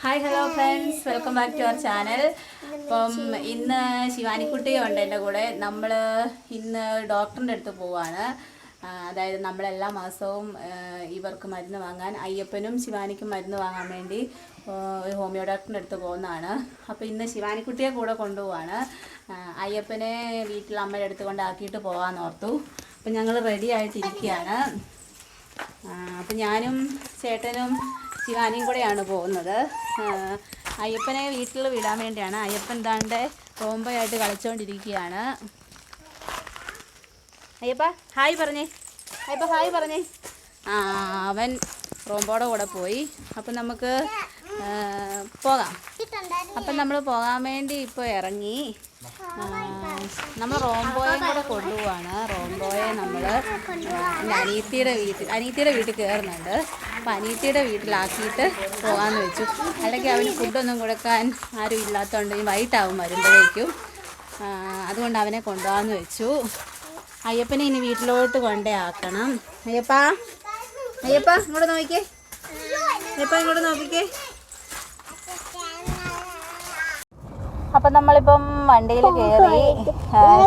Hi hello friends, welcome back to our channel. അപ്പം ഇന്ന് ശിവാനിക്കുട്ടിയുണ്ട് എൻ്റെ കൂടെ. നമ്മൾ ഇന്ന് ഡോക്ടറിൻ്റെ അടുത്ത് പോവാണ്. അതായത് നമ്മളെല്ലാ മാസവും ഇവർക്ക് മരുന്ന് വാങ്ങാൻ, അയ്യപ്പനും ശിവാനിക്കും മരുന്ന് വാങ്ങാൻ വേണ്ടി ഒരു ഹോമിയോ ഡോക്ടറിൻ്റെ അടുത്ത് പോകുന്നതാണ്. അപ്പോൾ ഇന്ന് ശിവാനിക്കുട്ടിയെ കൂടെ കൊണ്ടുപോവാണ്. അയ്യപ്പനെ വീട്ടിൽ അമ്മയുടെ അടുത്ത് കൊണ്ടാക്കിയിട്ട് പോകാമെന്ന് ഓർത്തു. അപ്പം ഞങ്ങൾ റെഡി ആയിട്ടിരിക്കുകയാണ്. അപ്പം ഞാനും ചേട്ടനും ശിവാനിയും കൂടെയാണ് പോകുന്നത്. അയ്യപ്പനെ വീട്ടിൽ വിടാൻ വേണ്ടിയാണ്. അയ്യപ്പൻ താണ്ടെ റോംബയായിട്ട് കളിച്ചുകൊണ്ടിരിക്കുകയാണ്. അയ്യപ്പ ഹായ് പറഞ്ഞേ, അയ്യപ്പ ഹായ് പറഞ്ഞേ. അവൻ റോംബോയുടെ കൂടെ പോയി. അപ്പം നമുക്ക് പോകാം. അപ്പം നമ്മൾ പോകാൻ വേണ്ടി ഇപ്പോൾ ഇറങ്ങി. നമ്മൾ റോംബോയും കൂടെ കൊണ്ടുപോവാണ്. റോംബോയെ നമ്മൾ എൻ്റെ അനിയത്തിയുടെ വീട്ടിൽ കയറുന്നുണ്ട്. അപ്പം അനിയത്തിയുടെ വീട്ടിലാക്കിയിട്ട് പോകാമെന്ന് വെച്ചു. അല്ലെങ്കിൽ അവന് ഫുഡൊന്നും കൊടുക്കാൻ ആരും ഇല്ലാത്തതുകൊണ്ട് വൈകിട്ടാവും വരുമ്പോഴേക്കും. അതുകൊണ്ട് അവനെ കൊണ്ടുപോകാമെന്ന് വെച്ചു. അയ്യപ്പനെ ഇനി വീട്ടിലോട്ട് കൊണ്ടേ ആക്കണം. അയ്യപ്പ ഇങ്ങോട്ട് നോക്കിക്കേ. ഇങ്ങോട്ട് നോക്കിക്കേ. അപ്പം നമ്മളിപ്പം വണ്ടിയിൽ കയറി.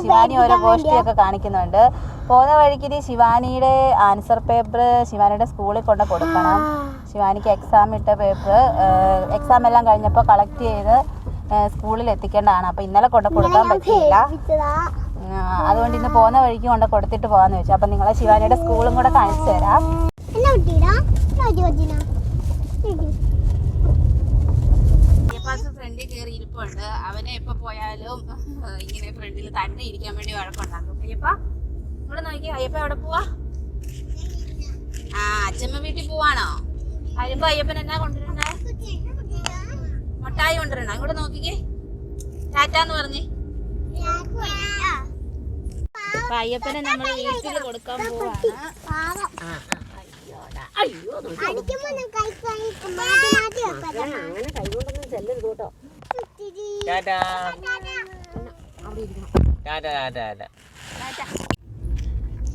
ശിവാനി ഓരോ ഗോഷ്ടിയൊക്കെ കാണിക്കുന്നുണ്ട്. പോകുന്ന വഴിക്ക് ശിവാനിയുടെ ആൻസർ പേപ്പർ ശിവാനിയുടെ സ്കൂളിൽ കൊണ്ട് കൊടുക്കണം. ശിവാനിക്ക് എക്സാം ഇട്ട പേപ്പർ എക്സാം എല്ലാം കഴിഞ്ഞപ്പോൾ കളക്ട് ചെയ്ത് സ്കൂളിൽ എത്തിക്കേണ്ടതാണ്. അപ്പോൾ ഇന്നലെ കൊണ്ട് കൊടുക്കാൻ പറ്റിയില്ല. അതുകൊണ്ട് ഇന്ന് പോകുന്ന വഴിക്ക് കൊണ്ട് കൊടുത്തിട്ട് പോകാമെന്ന് വെച്ചു. അപ്പം നിങ്ങളെ ശിവാനിയുടെ സ്കൂളും കൂടെ കാണിച്ചു തരാം. ഫ്രണ്ടിൽ കയറി ഇരിപ്പുണ്ട്. അവനെ എപ്പോൾ പോയാലും ഇങ്ങനെ ഫ്രണ്ടിൽ തന്നെ ഇരിക്കാൻ വേണ്ടി വഴക്കുണ്ടാക്കും. അയ്യപ്പ ഇവിടെ നോക്കി. അയ്യപ്പ എവിടെ പോവാ? അച്ഛമ്മ വീട്ടിൽ പോവാണോ? വരുമ്പോ അയ്യപ്പൻ എന്നാ കൊണ്ടുവരണ്ട? മുട്ടായി കൊണ്ടുവരണ. ഇവിടെ നോക്കിക്കേ. ടാറ്റാന്ന് പറഞ്ഞേ. അപ്പൊ അയ്യപ്പനെ നമ്മൾ വീട്ടിൽ കൊടുക്കാൻ പോവാണ്. അയ്യോ അങ്ങനെ കൈകൊണ്ടൊന്നും ചെല്ലരുത് കേട്ടോ.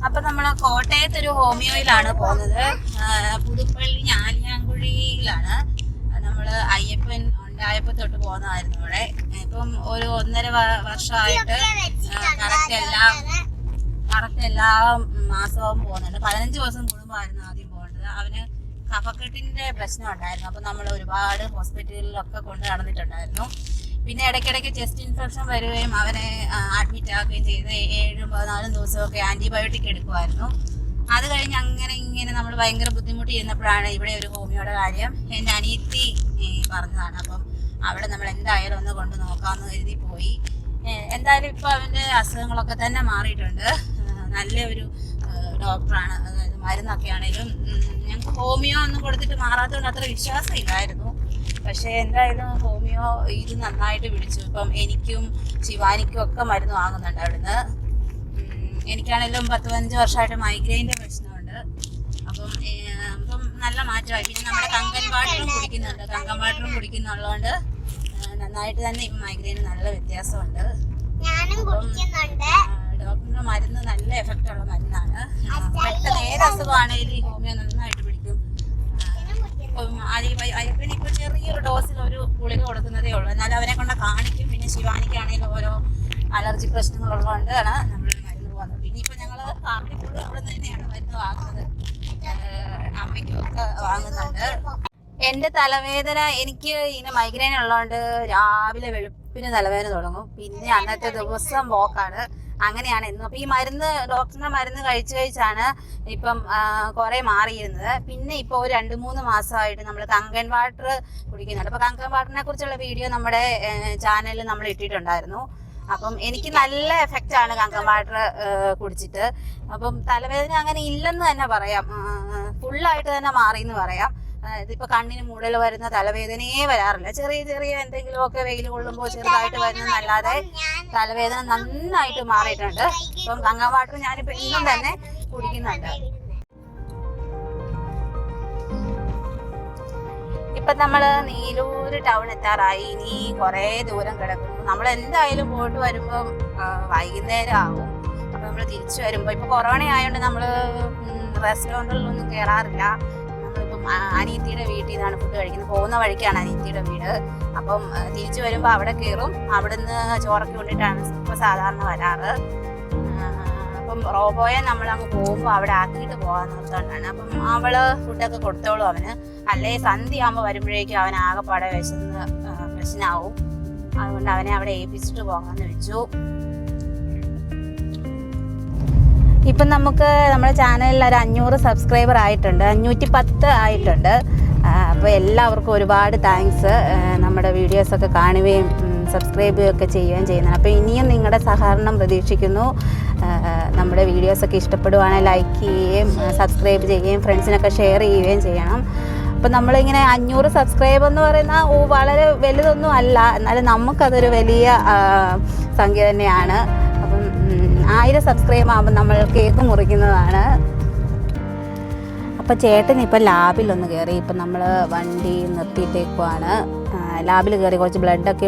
അപ്പൊ നമ്മള് കോട്ടയത്തൊരു ഹോമിയോയിലാണ് പോകുന്നത്. പുതുപ്പള്ളി ഞാലിയാങ്കുഴിയിലാണ്. നമ്മള് അയ്യപ്പൻ ഉണ്ടായപ്പോ തൊട്ട് പോകുന്നതായിരുന്നു ഇവിടെ. ഇപ്പം ഒരു 1.5 വർഷമായിട്ട് കറക്റ്റ് എല്ലാ മാസവും പോകുന്നുണ്ട്. 15 ദിവസം കൂടുമ്പോഴായിരുന്നു ആദ്യം പോകേണ്ടത്. അവന് കഫക്കെട്ടിന്റെ പ്രശ്നം ഉണ്ടായിരുന്നു. അപ്പൊ നമ്മൾ ഒരുപാട് ഹോസ്പിറ്റലിലൊക്കെ കൊണ്ട് നടന്നിട്ടുണ്ടായിരുന്നു. പിന്നെ ഇടയ്ക്കിടയ്ക്ക് ചെസ്റ്റ് ഇൻഫെക്ഷൻ വരികയും അവനെ അഡ്മിറ്റ് ആക്കുകയും ചെയ്ത് 7-14 ദിവസമൊക്കെ ആന്റിബയോട്ടിക് എടുക്കുമായിരുന്നു. അത് കഴിഞ്ഞ് ഇങ്ങനെ നമ്മൾ ഭയങ്കര ബുദ്ധിമുട്ട് ചെയ്യുന്നപ്പോഴാണ് ഇവിടെ ഒരു ഹോമിയോയുടെ കാര്യം എൻ്റെ അനിയത്തി പറഞ്ഞതാണ്. അപ്പം അവിടെ നമ്മൾ എന്തായാലും ഒന്ന് കൊണ്ട് നോക്കാമെന്ന് കരുതി പോയി. എന്തായാലും ഇപ്പൊ അവന്റെ അസുഖങ്ങളൊക്കെ തന്നെ മാറിയിട്ടുണ്ട്. നല്ല ഒരു ഡോക്ടറാണ്. അതായത് മരുന്നൊക്കെ ആണെങ്കിലും ഞങ്ങൾക്ക് ഹോമിയോ ഒന്നും കൊടുത്തിട്ട് മാറാത്തതുകൊണ്ട് അത്ര വിശ്വാസം ഇല്ലായിരുന്നു. പക്ഷെ എന്തായാലും ഹോമിയോ ഇത് നന്നായിട്ട് പിടിച്ചു. ഇപ്പം എനിക്കും ശിവാനിക്കും ഒക്കെ മരുന്ന് വാങ്ങുന്നുണ്ട് അവിടുന്ന്. എനിക്കാണെങ്കിലും 10-15 വർഷമായിട്ട് മൈഗ്രെയിൻ്റെ പ്രശ്നമുണ്ട്. അപ്പം നല്ല മാറ്റമായി. പിന്നെ നമ്മുടെ കങ്കൻ വാട്ടറും കുടിക്കുന്നുള്ളതുകൊണ്ട് നന്നായിട്ട് തന്നെ ഇപ്പം മൈഗ്രെയിന് നല്ല വ്യത്യാസമുണ്ട്. ഡോക്ടറിന്റെ മരുന്ന് നല്ല എഫക്റ്റ് ഉള്ള മരുന്നാണ്. പെട്ടെന്ന് ഏത് അസുഖമാണെങ്കിലും ഈ ഹോമിയോ നന്നായിട്ട് പിടിക്കും. അയ്യപ്പന് ഇപ്പൊ ചെറിയൊരു ഡോസിൽ ഒരു ഗുളിക കൊടുക്കുന്നതേ ഉള്ളൂ. എന്നാലും അവനെ കൊണ്ട് കാണിക്കും. പിന്നെ ശിവാനിക്കാണെങ്കിലും ഓരോ അലർജി പ്രശ്നങ്ങളുള്ളതുകൊണ്ടാണ് നമ്മൾ മരുന്ന് പോകുന്നത്. പിന്നെ ഇപ്പൊ ഞങ്ങള് കാർട്ടിപ്പുള്ളി അവിടെ തന്നെയാണ് മരുന്ന് വാങ്ങുന്നത്. അമ്മയ്ക്കും ഒക്കെ വാങ്ങുന്നുണ്ട്. എന്റെ തലവേദന, എനിക്ക് ഇങ്ങനെ മൈഗ്രെയിൻ ഉള്ളതുകൊണ്ട് രാവിലെ വെളുപ്പിന് തലവേദന തുടങ്ങും. പിന്നെ അന്നത്തെ ദിവസം പോക്കാണ്. അങ്ങനെയാണ് എന്നും. അപ്പൊ ഈ മരുന്ന്, ഡോക്ടറിന്റെ മരുന്ന് കഴിച്ചാണ് ഇപ്പം കുറെ മാറിയിരുന്നത്. പിന്നെ ഇപ്പൊ ഒരു 2-3 മാസമായിട്ട് നമ്മൾ കങ്കൻ വാട്ടർ കുടിക്കുന്നുണ്ട്. അപ്പൊ കങ്കൻ വാട്ടറിനെ കുറിച്ചുള്ള വീഡിയോ നമ്മുടെ ചാനലിൽ നമ്മൾ ഇട്ടിട്ടുണ്ടായിരുന്നു. അപ്പം എനിക്ക് നല്ല എഫക്റ്റ് ആണ് കങ്കൻ വാട്ടർ കുടിച്ചിട്ട്. അപ്പം തലവേദന അങ്ങനെ ഇല്ലെന്ന് തന്നെ പറയാം. ഫുള്ളായിട്ട് തന്നെ മാറിയെന്ന് പറയാം. ഇതിപ്പോ കണ്ണിന് മൂടൽ വരുന്ന തലവേദനയെ വരാറില്ല. ചെറിയ എന്തെങ്കിലുമൊക്കെ വെയിൽ കൊള്ളുമ്പോൾ ചെറുതായിട്ട് വരുന്നതല്ലാതെ തലവേദന നന്നായിട്ട് മാറിയിട്ടുണ്ട്. ഇപ്പം കങ്കൻ വാട്ടർ ഞാനിപ്പോ ഇന്നും തന്നെ കുടിക്കുന്നുണ്ട്. ഇപ്പൊ നമ്മള് നീലൂര് ടൗൺ എത്താറായി. ഇനി കുറെ ദൂരം കിടക്കുന്നു. നമ്മൾ എന്തായാലും പോയിട്ട് വരുമ്പം വൈകുന്നേരം ആവും. അപ്പൊ നമ്മള് തിരിച്ചു വരുമ്പോ ഇപ്പൊ കൊറോണ ആയതുകൊണ്ട് നമ്മള് റെസ്റ്റോറൻറ്റിലൊന്നും കയറാറില്ല. അനിയത്തിയുടെ വീട്ടിൽ നിന്നാണ് ഫുഡ് കഴിക്കുന്നത്. പോകുന്ന വഴിക്കാണ് അനിയത്തിയുടെ വീട്. അപ്പം തിരിച്ചു വരുമ്പോൾ അവിടെ കയറും. അവിടുന്ന് ചോറൊക്കെ കൊണ്ടിട്ടാണ് ഇപ്പോൾ സാധാരണ വരാറ്. അപ്പം റോബോയെ നമ്മളങ്ങ് പോകുമ്പോൾ അവിടെ ആക്കിയിട്ട് പോകാൻ നിർത്തോണ്ടാണ്. അപ്പം അവള് ഫുഡൊക്കെ കൊടുത്തോളും അവന്. അല്ലേ സന്ധ്യ ആകുമ്പോൾ വരുമ്പോഴേക്കും അവൻ ആകെപ്പാടെ വിശന്ന് പ്രശ്നമാവും. അതുകൊണ്ട് അവനെ അവിടെ ഏൽപ്പിച്ചിട്ട് പോകാമെന്ന് വെച്ചു. ഇപ്പം നമുക്ക് നമ്മുടെ ചാനലിൽ ഒരു 500 സബ്സ്ക്രൈബർ ആയിട്ടുണ്ട്, 510 ആയിട്ടുണ്ട്. അപ്പോൾ എല്ലാവർക്കും ഒരുപാട് താങ്ക്സ്. നമ്മുടെ വീഡിയോസൊക്കെ കാണുകയും സബ്സ്ക്രൈബ് ഒക്കെ ചെയ്യുകയും ചെയ്യുന്നത്. അപ്പോൾ ഇനിയും നിങ്ങളുടെ സഹകരണം പ്രതീക്ഷിക്കുന്നു. നമ്മുടെ വീഡിയോസൊക്കെ ഇഷ്ടപ്പെടുവാണെങ്കിൽ ലൈക്ക് ചെയ്യുകയും സബ്സ്ക്രൈബ് ചെയ്യുകയും ഫ്രണ്ട്സിനൊക്കെ ഷെയർ ചെയ്യുകയും ചെയ്യണം. അപ്പം നമ്മളിങ്ങനെ 500 സബ്സ്ക്രൈബ് എന്ന് പറയുന്ന വളരെ വലുതൊന്നും അല്ല, എന്നാലും നമുക്കതൊരു വലിയ സംഖ്യ തന്നെയാണ്. അപ്പം 1000 സബ്സ്ക്രൈബ് ആകുമ്പോൾ നമ്മൾ കേക്ക് മുറിക്കുന്നതാണ്. അപ്പോൾ ചേട്ടൻ ഇപ്പം ലാബിലൊന്ന് കയറി. ഇപ്പം നമ്മൾ വണ്ടി നിർത്തിയിട്ടേക്കുവാണ്. ലാബിൽ കയറി കുറച്ച്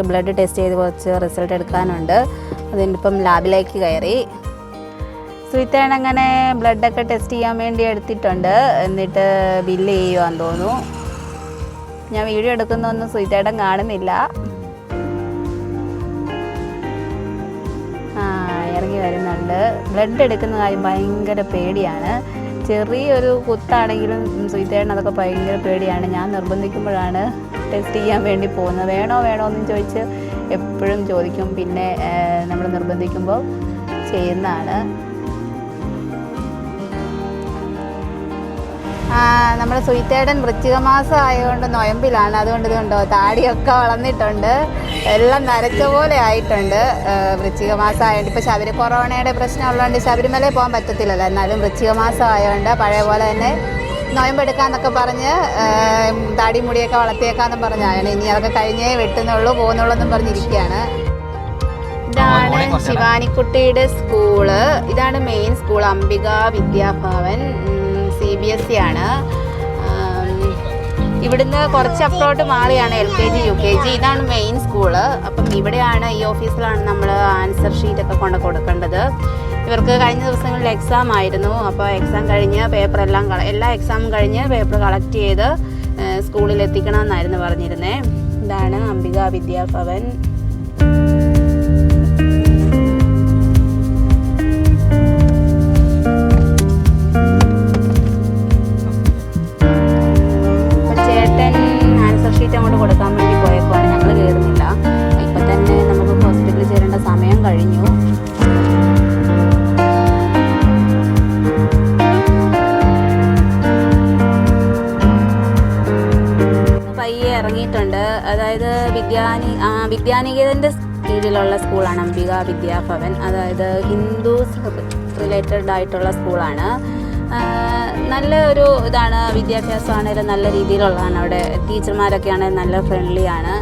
ബ്ലഡ് ടെസ്റ്റ് ചെയ്ത് കുറച്ച് റിസൾട്ട് എടുക്കാനുണ്ട്. അതിനിപ്പം ലാബിലേക്ക് കയറി. സുഹിത്തേൺ അങ്ങനെ ബ്ലഡൊക്കെ ടെസ്റ്റ് ചെയ്യാൻ വേണ്ടി എടുത്തിട്ടുണ്ട്. എന്നിട്ട് ബില്ല് ചെയ്യുവാന്ന് തോന്നുന്നു. ഞാൻ വീഡിയോ എടുക്കുന്നൊന്നും സുഹിത്തേട്ടൻ കാണുന്നില്ല. ഇറങ്ങി വരുന്നുണ്ട്. ബ്ലഡ് എടുക്കുന്ന കാര്യം ഭയങ്കര പേടിയാണ്. ചെറിയൊരു കുത്താണെങ്കിലും സുഹിത്തേട്ടൻ അതൊക്കെ ഭയങ്കര പേടിയാണ്. ഞാൻ നിർബന്ധിക്കുമ്പോഴാണ് ടെസ്റ്റ് ചെയ്യാൻ വേണ്ടി പോകുന്നത്. വേണോ എന്ന് ചോദിച്ച് എപ്പോഴും ചോദിക്കും. പിന്നെ നമ്മൾ നിർബന്ധിക്കുമ്പോൾ ചെയ്യുന്നതാണ്. നമ്മുടെ സുഹിത്തേടൻ വൃശ്ചിക മാസം ആയതുകൊണ്ട് നൊയമ്പിലാണ്. അതുകൊണ്ട് ഇതുണ്ടോ താടിയൊക്കെ വളർന്നിട്ടുണ്ട്, എല്ലാം നരച്ച പോലെ ആയിട്ടുണ്ട്. വൃശ്ചിക മാസം ആയതുകൊണ്ട് ഇപ്പോൾ കൊറോണയുടെ പ്രശ്നം ഉള്ളതുകൊണ്ട് ശബരിമലയിൽ പോകാൻ പറ്റത്തില്ലല്ലോ. എന്നാലും വൃശ്ചിക മാസം ആയതുകൊണ്ട് പഴയ പോലെ തന്നെ നൊയമ്പെടുക്കാന്നൊക്കെ പറഞ്ഞ് താടി മുടിയൊക്കെ വളർത്തിയേക്കാന്നും പറഞ്ഞാണ്. ഇനി അതൊക്കെ കഴിഞ്ഞേ പോകുന്നുള്ളൂ എന്നും പറഞ്ഞിരിക്കുകയാണ്. ഇതാണ് ശിവാനിക്കുട്ടിയുടെ സ്കൂള്. ഇതാണ് main school, Ambika Vidyabhavan, CBSE ആണ്. ഇവിടുന്ന് കുറച്ച് അപ്പുറത്തോട്ട് മാറിയാണ് LKG UKG. ഇതാണ് മെയിൻ സ്കൂള്. അപ്പം ഇവിടെയാണ്, ഈ ഓഫീസിലാണ് നമ്മൾ ആൻസർ ഷീറ്റൊക്കെ കൊണ്ട് കൊടുക്കേണ്ടത്. ഇവർക്ക് കഴിഞ്ഞ ദിവസങ്ങളിൽ എക്സാം ആയിരുന്നു. അപ്പോൾ എക്സാം കഴിഞ്ഞ് എല്ലാ എക്സാമും കഴിഞ്ഞ് പേപ്പർ കളക്ട് ചെയ്ത് സ്കൂളിൽ എത്തിക്കണമെന്നായിരുന്നു പറഞ്ഞിരുന്നത്. ഇതാണ് അംബിക വിദ്യാഭവൻ. അങ്ങോട്ട് കൊടുക്കാൻ വേണ്ടി പോയപ്പോഴാണ്. ഞങ്ങൾ കയറുന്നില്ല. ഇപ്പം തന്നെ നമുക്ക് ഹോസ്പിറ്റലിൽ ചേരേണ്ട സമയം കഴിഞ്ഞു. പയ്യെ ഇറങ്ങിയിട്ടുണ്ട്. അതായത് വിദ്യാനികേതൻ്റെ കീഴിലുള്ള സ്കൂളാണ് അംബിക വിദ്യാഭവൻ. അതായത് ഹിന്ദുസ് റിലേറ്റഡ് ആയിട്ടുള്ള സ്കൂളാണ്. നല്ല ഒരു ഇതാണ്. വിദ്യാഭ്യാസമാണെങ്കിലും നല്ല രീതിയിലുള്ളതാണ്. അവിടെ ടീച്ചർമാരൊക്കെ ആണെങ്കിൽ നല്ല ഫ്രണ്ട്ലിയാണ്.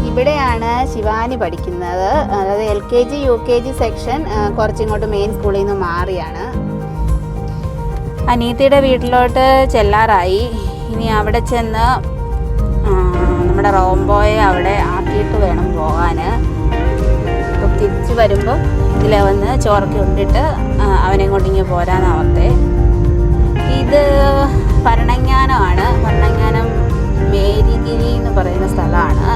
ഇവിടെയാണ് ശിവാനി പഠിക്കുന്നത്. അതായത് LKG UKG സെക്ഷൻ കുറച്ചിങ്ങോട്ട് മെയിൻ സ്കൂളിൽ നിന്ന് മാറിയാണ്. അനീതിയുടെ വീട്ടിലോട്ട് ചെല്ലാറായി. ഇനി അവിടെ ചെന്ന് നമ്മുടെ റോംബോയെ അവിടെ ആക്കിയിട്ട് വേണം പോകാൻ. അപ്പം തിരിച്ച് വരുമ്പോൾ ഇതിലെ വന്ന് ചോറൊക്കെ ഉണ്ടിട്ട് അവനെ കൊണ്ടിങ്ങ് പോരാനാവത്തെ. ഇത് ഭരണങ്ങാനമാണ്. ഭരണങ്ങാനം മേരിഗിരി എന്ന് പറയുന്ന സ്ഥലമാണ്.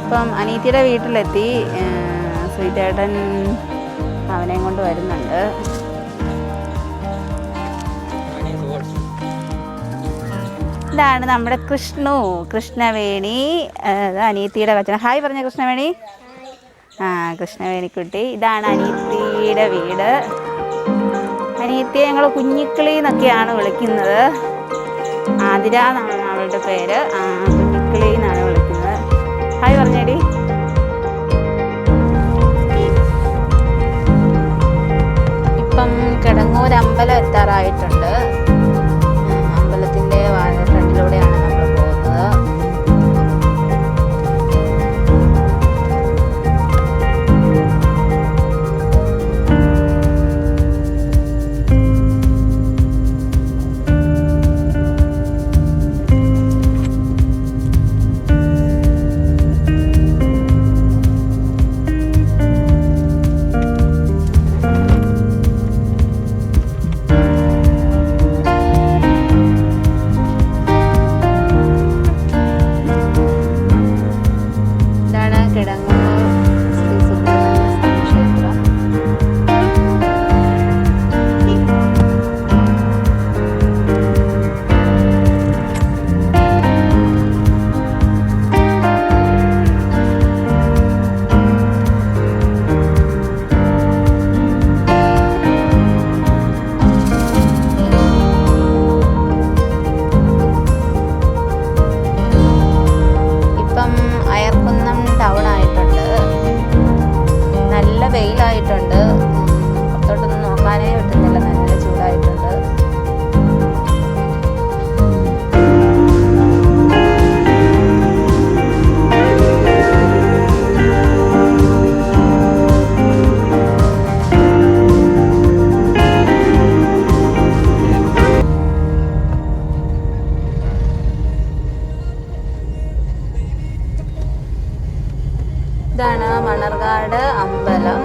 ഇപ്പം അനീതിയുടെ വീട്ടിലെത്തി. സുഹിത്തേട്ടൻ അവനെ കൊണ്ട് വരുന്നുണ്ട്. ഇതാണ് നമ്മുടെ കൃഷ്ണവേണി. അനീത്തിയുടെ കൊച്ചന. ഹായ് പറഞ്ഞ കൃഷ്ണവേണി. കൃഷ്ണവേണിക്കുട്ടി. ഇതാണ് അനീത്തിയുടെ വീട്. അനീത്തിയെ ഞങ്ങൾ കുഞ്ഞിക്കിളി എന്നൊക്കെയാണ് വിളിക്കുന്നത്. ആതിര എന്നാണ് അവളുടെ പേര്. കുഞ്ഞിക്കിളി എന്നാണ് വിളിക്കുന്നത്. ഹായ് പറഞ്ഞേടി. ഇപ്പം കിടങ്ങൂർ അമ്പലം എത്താറായിട്ടുണ്ട്. അമ്പലത്തിൻ്റെ ഫ്രണ്ടിലൂടെയാണ് നമ്മൾ പോകുന്നത്. ഇതാണ് മണർകാട് അമ്പലം.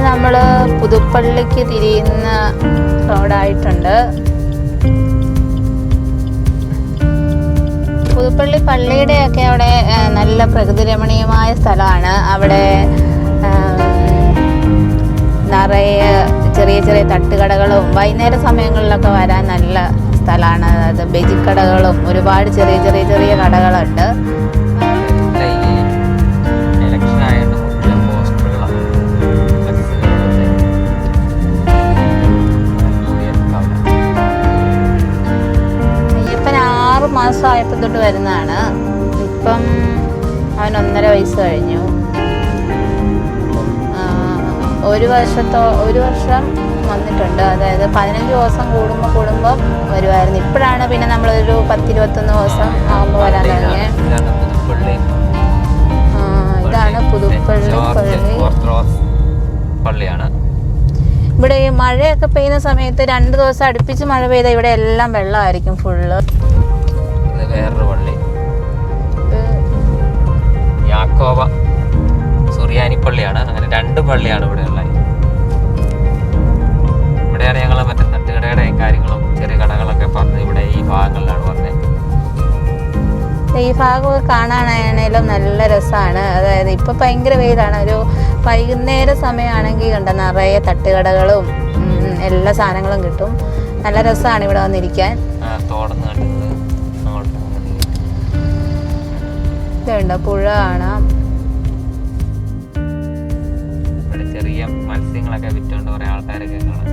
നമ്മൾ പുതുപ്പള്ളിക്ക് തിരിയുന്ന റോഡായിട്ടുണ്ട്. പുതുപ്പള്ളി പള്ളിയുടെയൊക്കെ അവിടെ നല്ല പ്രകൃതി രമണീയമായ സ്ഥലമാണ്. അവിടെ നിറയെ ചെറിയ ചെറിയ തട്ടുകടകളും വൈകുന്നേര സമയങ്ങളിലൊക്കെ വരാൻ നല്ല സ്ഥലമാണ്. അത് ബജിക്കടകളും ഒരുപാട് ചെറിയ ചെറിയ ചെറിയ കടകളുണ്ട്. മാസമായപ്പോൾ തൊട്ട് വരുന്നതാണ്. ഇപ്പം അവൻ 1.5 വയസ്സ് കഴിഞ്ഞു. ഒരു വർഷം വന്നിട്ടുണ്ട്. അതായത് 15 ദിവസം കൂടുമ്പോൾ വരുമായിരുന്നു. ഇപ്പോഴാണ് പിന്നെ നമ്മളൊരു 10-21 ദിവസം ആകുമ്പോൾ വരാൻ തുടങ്ങിയത്. ഇതാണ് പുതുപ്പള്ളി പള്ളിയാണ്. ഇവിടെ ഈ മഴയൊക്കെ പെയ്യുന്ന സമയത്ത് 2 ദിവസം അടുപ്പിച്ച് മഴ പെയ്താൽ ഇവിടെ എല്ലാം വെള്ളമായിരിക്കും ഫുള്ള്. വേറൊരു പള്ളി യാക്കോബ സുറിയാനി പള്ളിയാണ്. അങ്ങനെ 2 പള്ളിയാണ് ഇവിടെ ഉള്ളത്. ഇവിടെയാണ് ഞങ്ങൾ മറ്റേ തട്ടുകടയുടെയും കാര്യങ്ങളും ചെറിയ കടകളൊക്കെ പറഞ്ഞ് ഇവിടെ ഈ ഭാഗങ്ങളിലാണ് പറഞ്ഞത്. ഈ ഭാഗം കാണാനാണേലും നല്ല രസമാണ്. അതായത് ഇപ്പൊ ഭയങ്കര വെയിലാണ്. ഒരു വൈകുന്നേര സമയമാണെങ്കിൽ കണ്ട നിറയെ തട്ടുകടകളും എല്ലാ സാധനങ്ങളും കിട്ടും. നല്ല രസമാണ് ഇവിടെ വന്നിരിക്കാൻ. ഇതുണ്ട് പുഴ കാണാം. ചെറിയ മത്സ്യങ്ങളൊക്കെ വിറ്റുകൊണ്ട് കുറെ ആൾക്കാരൊക്കെ കാണാം.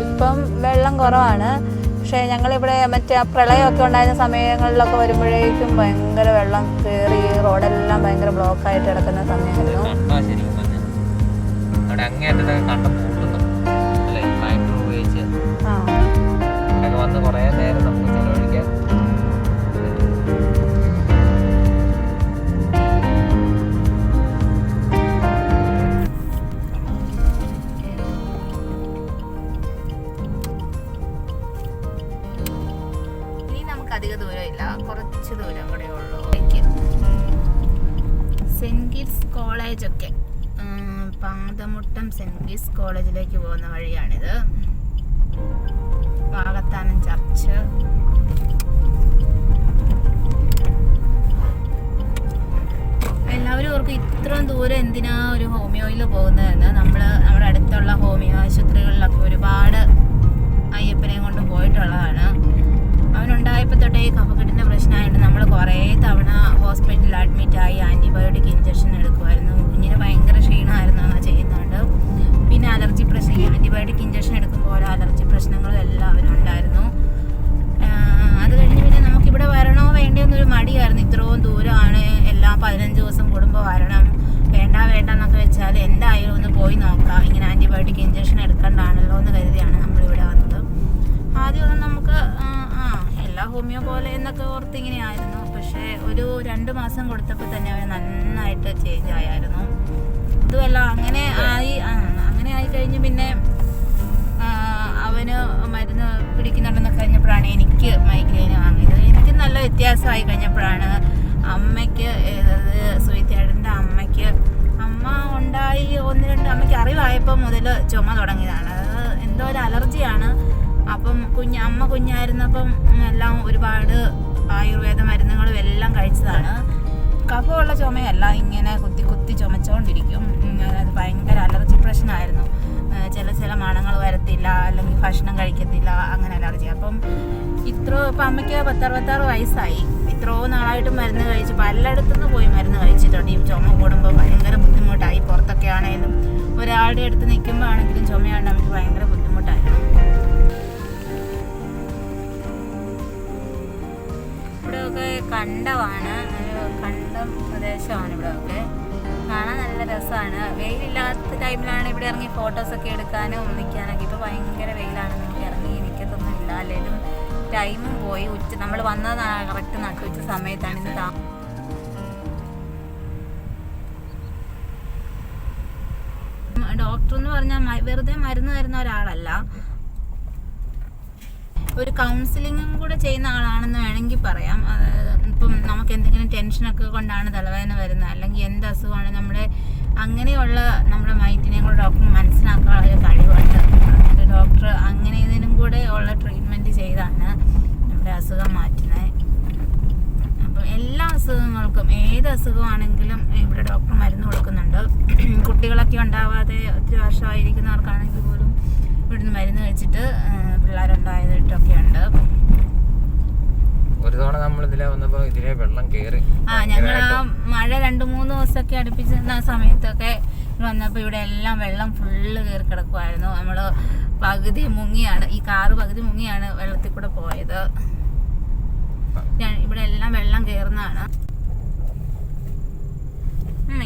ഇപ്പം വെള്ളം കുറവാണ്. പക്ഷെ ഞങ്ങളിവിടെ മറ്റേ പ്രളയമൊക്കെ ഉണ്ടായിരുന്ന സമയങ്ങളിലൊക്കെ വരുമ്പോഴേക്കും ഭയങ്കര വെള്ളം കയറി റോഡെല്ലാം ഭയങ്കര ബ്ലോക്കായിട്ട് കിടക്കുന്ന സമയമായിരുന്നു. വന്ന് കുറേ നേരം നമുക്ക് ചെലവഴിക്കാൻ. അധിക ദൂരമില്ല, കുറച്ച് ദൂരം കൂടെ ഉള്ളൂ. സെന്റ് ഗിറ്റ്സ് കോളേജൊക്കെ പാതമുട്ടം സെന്റ് ഗിറ്റ്സ് കോളേജിലേക്ക് പോകുന്ന വഴിയാണിത്. വാകത്താനം ചർച്ച്. എല്ലാവരും ഓർക്കും ഇത്രയും ദൂരം എന്തിനാ ഒരു ഹോമിയോയിൽ പോകുന്നതെന്ന്. നമ്മുടെ അടുത്തുള്ള ഹോമിയോ ആശുപത്രികളിലൊക്കെ ഒരുപാട് അയ്യപ്പനെയും കൊണ്ട് പോയിട്ടുള്ളതാണ്. അവനുണ്ടായപ്പോൾ തൊട്ടേ കഫക്കെട്ടിൻ്റെ പ്രശ്നമായിട്ട് നമ്മൾ കുറേ തവണ ഹോസ്പിറ്റലിൽ അഡ്മിറ്റായി ആൻറ്റിബയോട്ടിക് ഇഞ്ചക്ഷൻ എടുക്കുമായിരുന്നു. കുഞ്ഞിന് ഭയങ്കര ക്ഷീണമായിരുന്നു അങ്ങനെ ചെയ്യുന്നുണ്ട്. പിന്നെ അലർജി പ്രശ്നം, ആൻറ്റിബയോട്ടിക് ഇഞ്ചക്ഷൻ എടുക്കുമ്പോൾ ഓരോ അലർജി പ്രശ്നങ്ങളും എല്ലാവരും ഉണ്ടായിരുന്നു. അത് കഴിഞ്ഞ് പിന്നെ നമുക്കിവിടെ വരണോ വേണ്ടിയെന്നൊരു മടിയായിരുന്നു. ഇത്രയും ദൂരമാണ്, എല്ലാം 15 ദിവസം കൂടുമ്പോൾ വരണം, വേണ്ട എന്നൊക്കെ വെച്ചാൽ എന്തായാലും ഒന്ന് പോയി നോക്കാം, ഇങ്ങനെ ആൻറ്റിബയോട്ടിക് ഇഞ്ചക്ഷൻ എടുക്കേണ്ടതാണല്ലോ എന്ന് കരുതിയാണ് നമ്മളിവിടെ വന്നത്. ആദ്യമൊന്നും നമുക്ക് എല്ലാ ഹോമിയോ പോലെ എന്നൊക്കെ ഓർത്ത് ഇങ്ങനെ ആയിരുന്നു. പക്ഷേ ഒരു 2 മാസം കൊടുത്തപ്പോൾ തന്നെ അവൻ നന്നായിട്ട് ചേഞ്ച് ആയിരുന്നു. ഇതുമല്ല അങ്ങനെ ആയി കഴിഞ്ഞ് പിന്നെ അവന് മരുന്ന് പിടിക്കുന്നുണ്ടെന്ന് കഴിഞ്ഞപ്പോഴാണ് എനിക്ക് മൈഗ്രെയിൻ വാങ്ങിയത്. എനിക്ക് നല്ല വ്യത്യാസമായി കഴിഞ്ഞപ്പോഴാണ് അമ്മയ്ക്ക്, സുഹിത്തേട്ടൻ്റെ അമ്മയ്ക്ക്, അമ്മ ഉണ്ടായി 1-2 അമ്മയ്ക്ക് അറിവായപ്പോൾ മുതൽ ചുമ തുടങ്ങിയതാണ്. അത് എന്തോ ഒരു അലർജിയാണ്. അപ്പം അമ്മ കുഞ്ഞായിരുന്നപ്പം എല്ലാം ഒരുപാട് ആയുർവേദ മരുന്നുകളും എല്ലാം കഴിച്ചതാണ്. കഫമുള്ള ചുമയല്ല, ഇങ്ങനെ കുത്തി ചുമച്ചുകൊണ്ടിരിക്കും. അത് ഭയങ്കര അലർജി പ്രശ്നമായിരുന്നു. ചില മണങ്ങൾ വരത്തില്ല, അല്ലെങ്കിൽ ഭക്ഷണം കഴിക്കത്തില്ല, അങ്ങനെ അലർജി. അപ്പം ഇപ്പം അമ്മയ്ക്ക് 10-66 വയസ്സായി. ഇത്രയും നാളായിട്ട് മരുന്ന് കഴിച്ച് പലയിടത്തുനിന്ന് പോയി മരുന്ന് കഴിച്ചിട്ടുണ്ട്. ഈ ചുമ കൂടുമ്പോൾ ഭയങ്കര ബുദ്ധിമുട്ടായി. പുറത്തൊക്കെ ആണെങ്കിലും ഒരാളുടെ അടുത്ത് നിൽക്കുമ്പോൾ ആണെങ്കിലും ചുമയാണ്ട് നമുക്ക് ഭയങ്കര ബുദ്ധിമുട്ടായിരുന്നു. ഇവിടെയൊക്കെ കണ്ടമാണ്, കണ്ടം പ്രദേശമാണ് ഇവിടെയൊക്കെ. കാണാൻ നല്ല രസമാണ്. വെയിലില്ലാത്ത ടൈമിലാണ് ഇവിടെ ഇറങ്ങി ഫോട്ടോസൊക്കെ എടുക്കാനും നിൽക്കാനൊക്കെ. ഇപ്പോൾ ഭയങ്കര വെയിലാണ്, നമുക്ക് ഇറങ്ങി നിൽക്കത്തൊന്നുമില്ല. അല്ലെങ്കിലും ടൈമും പോയി. നമ്മൾ വന്നത് കറക്റ്റ് നട്ടുച്ച സമയത്താണ്. ഇന്ന് ഡോക്ടർ എന്ന് പറഞ്ഞാൽ വെറുതെ മരുന്ന് തരുന്ന ഒരാളല്ല, ഒരു കൗൺസിലിങ്ങും കൂടെ ചെയ്യുന്ന ആളാണെന്ന് വേണമെങ്കിൽ പറയാം. ഇപ്പം നമുക്ക് എന്തെങ്കിലും ടെൻഷനൊക്കെ കൊണ്ടാണ് തലവേദന വരുന്നത്, അല്ലെങ്കിൽ എന്ത് അസുഖമാണ് അങ്ങനെയുള്ള നമ്മുടെ മൈൻഡിനെയും കൂടെ ഡോക്ടർ മനസ്സിലാക്കാനുള്ള ഒരു കഴിവുണ്ട്. ഡോക്ടർ അങ്ങനെ ഇതിനും കൂടെ ഉള്ള ട്രീറ്റ്മെൻറ്റ് ചെയ്താണ് നമ്മുടെ അസുഖം മാറ്റുന്നത്. അപ്പം എല്ലാ അസുഖങ്ങൾക്കും, ഏത് അസുഖമാണെങ്കിലും ഇവിടെ ഡോക്ടർ മരുന്ന് കൊടുക്കുന്നുണ്ട്. കുട്ടികളൊക്കെ ഉണ്ടാവാതെ ഒത്തിരി വർഷമായിരിക്കുന്നവർക്കാണെങ്കിൽ പോലും ഇവിടുന്ന് മരുന്ന് കഴിച്ചിട്ട് പിള്ളേരുണ്ടായതായിട്ടൊക്കെ ഉണ്ട്. ഒരു തവണ നമ്മൾ ഇതിലെ വന്നപ്പോൾ ഇതിലെ വെള്ളം കയറി. ഞങ്ങൾ ആ മഴ 2-3 ദിവസമൊക്കെ അടുപ്പിച്ചിരുന്ന സമയത്തൊക്കെ വന്നപ്പോൾ ഇവിടെ എല്ലാം വെള്ളം ഫുള്ള് കയറി കിടക്കുമായിരുന്നു. നമ്മൾ പകുതി മുങ്ങിയാണ്, ഈ കാറ് പകുതി മുങ്ങിയാണ് വെള്ളത്തിൽ കൂടെ പോയത്. ഇവിടെ എല്ലാം വെള്ളം കയറുന്നതാണ്.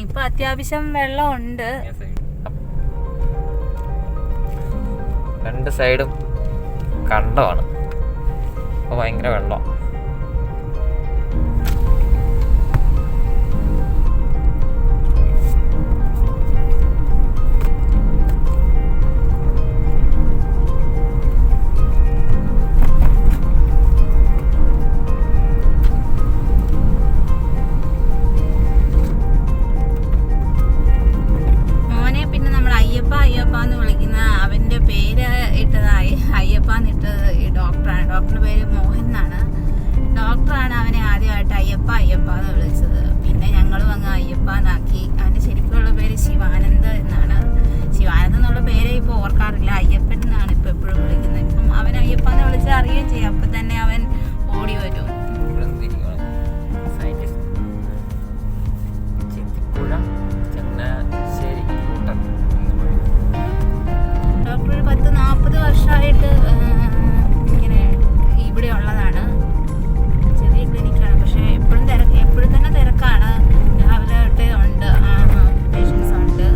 ഇപ്പൊ അത്യാവശ്യം വെള്ളം ഉണ്ട്. 2 സൈഡും കണ്ടമാണ്, അപ്പോൾ ഭയങ്കര വെള്ളം. അയ്യപ്പാന്ന് വിളിക്കുന്ന അവൻ്റെ പേര് ഇട്ടതായി അയ്യപ്പാന്നിട്ടത് ഈ ഡോക്ടറാണ്. ഡോക്ടറുടെ പേര് മോഹൻ എന്നാണ്. ഡോക്ടറാണ് അവനെ ആദ്യമായിട്ട് അയ്യപ്പ എന്ന് വിളിച്ചത്. പിന്നെ ഞങ്ങളും അങ്ങ് അയ്യപ്പാന്നാക്കി. അവൻ്റെ ശരിക്കുള്ള പേര് ശിവാനന്ദ് എന്നാണ്. ശിവാനന്ദ് എന്നുള്ള പേരെ ഇപ്പോൾ ഓർക്കാറില്ല, അയ്യപ്പൻ എന്നാണ് ഇപ്പോൾ എപ്പോഴും വിളിക്കുന്നത്. ഇപ്പം അവൻ അയ്യപ്പാന്ന് വിളിച്ചാൽ അറിയുകയും ചെയ്യും, അപ്പം തന്നെ അവൻ ഓടി വരും. ഡോക്ടർ 10-40 വർഷമായിട്ട് ഇങ്ങനെ ഇവിടെ ഉള്ളതാണ്. ചെറിയ ക്ലിനിക്കാണ്, പക്ഷേ എപ്പോഴും തന്നെ തിരക്കാണ്. രാവിലെ തൊട്ടേ ഉണ്ട്, പേഷ്യൻസ് ഉണ്ട്.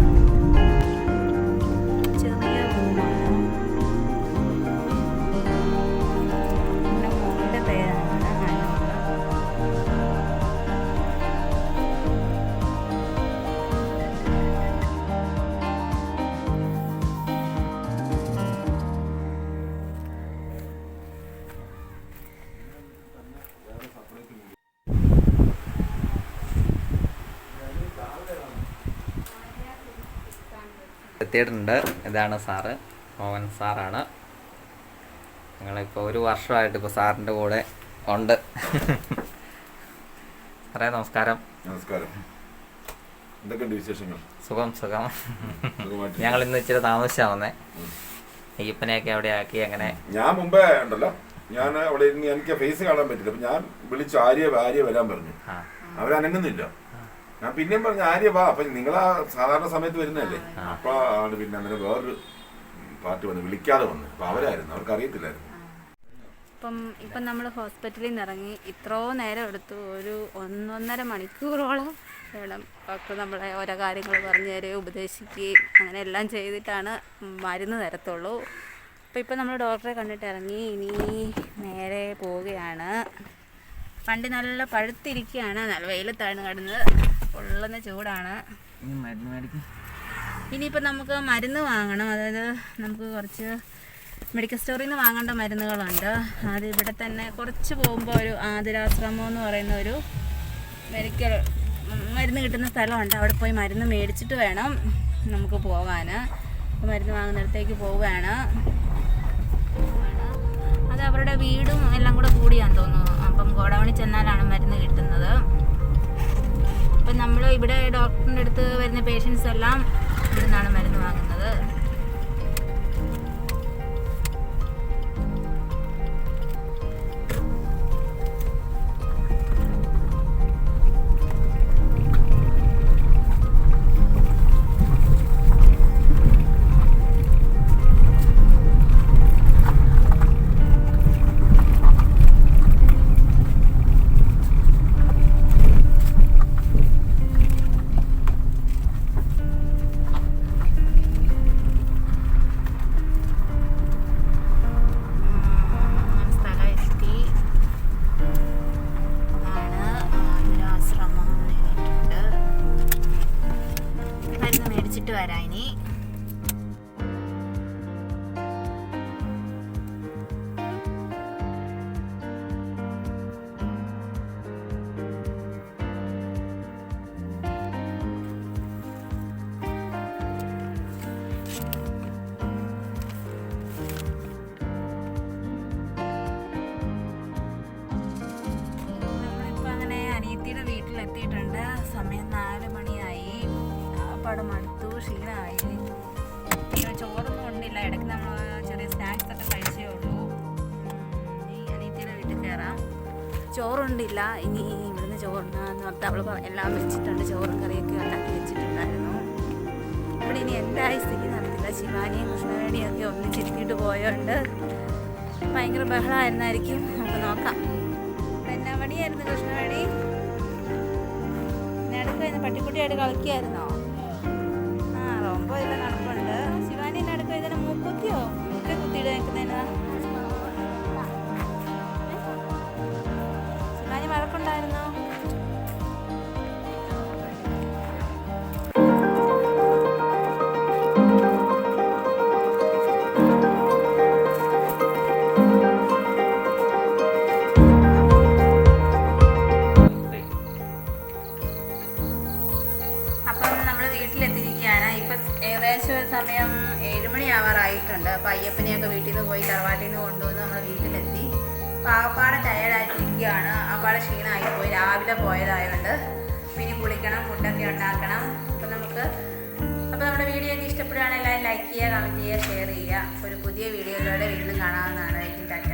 ചെറിയ റൂമാണ്. എൻ്റെ മോളുടെ പേരാണ് എത്തിയിട്ടുണ്ട്. ഇതാണ് സാറ്, മോഹൻ സാറാണ്. ഞങ്ങളിപ്പോൾ 1 വർഷമായിട്ട് ഇപ്പോൾ സാറിൻ്റെ കൂടെ ഉണ്ട്. സാറേ നമസ്കാരം. നമസ്കാരം. എന്തൊക്കെയുണ്ട് വിശേഷങ്ങൾ? സുഖം. ഞങ്ങൾ ഇന്ന് ഇച്ചിരി താമസിച്ചാ വന്നേ. അയ്യപ്പനെയൊക്കെ അവിടെ ആക്കി. അങ്ങനെ ഞാൻ മുമ്പേ ഉണ്ടല്ലോ, ഞാൻ അവിടെ ഇരുന്ന് എനിക്ക് ഫേസ് കാണാൻ പറ്റില്ല. അപ്പൊ ഞാൻ വിളിച്ചു ആര്യ വരാൻ പറഞ്ഞു. അവരനങ്ങുന്നില്ല. ഞാൻ പിന്നെയും പറഞ്ഞു ആര്യ വാ. അപ്പൊ നിങ്ങളാ സാധാരണ സമയത്ത് വരുന്നതല്ലേ. അപ്പൊ ആണ് പിന്നെ അങ്ങനെ വേറൊരു പാർട്ടി വന്ന് വിളിക്കാതെ വന്നു. അപ്പൊ അവരായിരുന്നു, അവർക്ക് അറിയത്തില്ലായിരുന്നു. ഇപ്പം നമ്മൾ ഹോസ്പിറ്റലിൽ നിന്ന് ഇറങ്ങി ഇത്രയോ നേരം എടുത്തു. ഒരു 1-1.5 മണിക്കൂറോളം വേണം ഡോക്ടർ നമ്മളെ ഓരോ കാര്യങ്ങൾ പറഞ്ഞു തരുകയും ഉപദേശിക്കുകയും അങ്ങനെ എല്ലാം ചെയ്തിട്ടാണ് മരുന്ന് തരത്തുള്ളൂ. അപ്പോൾ ഇപ്പം നമ്മൾ ഡോക്ടറെ കണ്ടിട്ട് ഇറങ്ങി. ഇനി നേരെ പോവുകയാണ്. വണ്ടി നല്ല പഴുത്തിരിക്കുകയാണ്, നല്ല വെയിലത്താണ് കിടന്നത്, പൊള്ളുന്ന ചൂടാണ്. ഇനിയിപ്പോൾ നമുക്ക് മരുന്ന് വാങ്ങണം. അതായത് നമുക്ക് കുറച്ച് മെഡിക്കൽ സ്റ്റോറിൽ നിന്ന് വാങ്ങേണ്ട മരുന്നുകളുണ്ട്. അത് ഇവിടെ തന്നെ കുറച്ച് പോകുമ്പോൾ ഒരു ആതുരാശ്രമം എന്ന് പറയുന്ന ഒരു മെഡിക്കൽ മരുന്ന് കിട്ടുന്ന സ്ഥലമുണ്ട്. അവിടെ പോയി മരുന്ന് മേടിച്ചിട്ട് വേണം നമുക്ക് പോകാൻ. മരുന്ന് വാങ്ങുന്നിടത്തേക്ക് പോവുകയാണ്. അത് അവരുടെ വീടും എല്ലാം കൂടെ കൂടിയാന്ന് തോന്നുന്നു. അപ്പം ഗോഡൗണിൽ ചെന്നാലാണ് മരുന്ന് കിട്ടുന്നത്. അപ്പം നമ്മൾ ഇവിടെ ഡോക്ടറിൻ്റെ അടുത്ത് വരുന്ന പേഷ്യൻസ് എല്ലാം ഇവിടെ നിന്നാണ് മരുന്ന് വാങ്ങുന്നത്. ഉണ്ട്. സമയം 4 മണിയായി. പടം അടുത്തു, ക്ഷീണമായി. ചോറൊന്നും ഉണ്ടില്ല. ഇടയ്ക്ക് നമ്മൾ ചെറിയ സ്നാക്സ് ഒക്കെ കഴിച്ചേ ഉള്ളൂ. ഇനി അനിയത്തിയുടെ വീട്ടിൽ കയറാം. ചോറുണ്ടില്ല. ഇനി ഇവിടുന്ന് ചോറുണ്ടെന്ന് പറഞ്ഞിട്ട് അവൾ എല്ലാം വെച്ചിട്ടുണ്ട്. ചോറും കറിയൊക്കെ ഉണ്ടാക്കി വെച്ചിട്ടുണ്ടായിരുന്നു. ഇവിടെ ഇനി എന്തായി സ്ഥിതി നടത്തില്ല. ശിവാനിയും കൃഷ്ണവേണിയും ഒക്കെ ഒന്നിച്ചിരുത്തിയിട്ട് പോയോണ്ട് ഭയങ്കര ബഹളമായിരുന്നായിരിക്കും. നമുക്ക് നോക്കാം. എന്നാ മണിയായിരുന്നു കൃഷ്ണവേണി? നടുക്കായിരുന്നു. പട്ടിക്കുട്ടിയായിട്ട് കളിക്കായിരുന്നോ? ആ, റോമ്പോ ഇല്ല, നടപ്പുണ്ട്. ശിവാനി നടുക്ക ഇതിനെ മൂക്കുത്തിയോ? മൂക്കെ കുത്തിയിട്ട് നിൽക്കുന്നതിനാ ശിവാനി വഴക്കുണ്ടായിരുന്നോ? അപ്പം നമ്മൾ വീട്ടിലെത്തിയിരിക്കുകയാണ്. ഇപ്പം ഏകദേശം സമയം 7 മണിയാവാറായിട്ടുണ്ട്. അപ്പം അയ്യപ്പനെയൊക്കെ വീട്ടിൽ നിന്ന് പോയി തറവാട്ടിൽ നിന്ന് കൊണ്ടുവന്ന് നമ്മൾ വീട്ടിലെത്തി. അപ്പം ആകപ്പാടെ ടയേർഡായിട്ടിരിക്കുകയാണ്. ആകപ്പാടെ ക്ഷീണമായിപ്പോയി. രാവിലെ പോയതായതുകൊണ്ട് പിന്നെ കുളിക്കണം, ഫുഡൊക്കെ ഉണ്ടാക്കണം. അപ്പോൾ നമ്മുടെ വീഡിയോ ഒക്കെ ഇഷ്ടപ്പെടുകയാണെങ്കിൽ എല്ലാവരും ലൈക്ക് ചെയ്യുക, കമൻറ്റ് ചെയ്യുക, ഷെയർ ചെയ്യുക. ഒരു പുതിയ വീഡിയോയിലൂടെ വീണ്ടും കാണാവുന്നതാണ്. ടാറ്റ.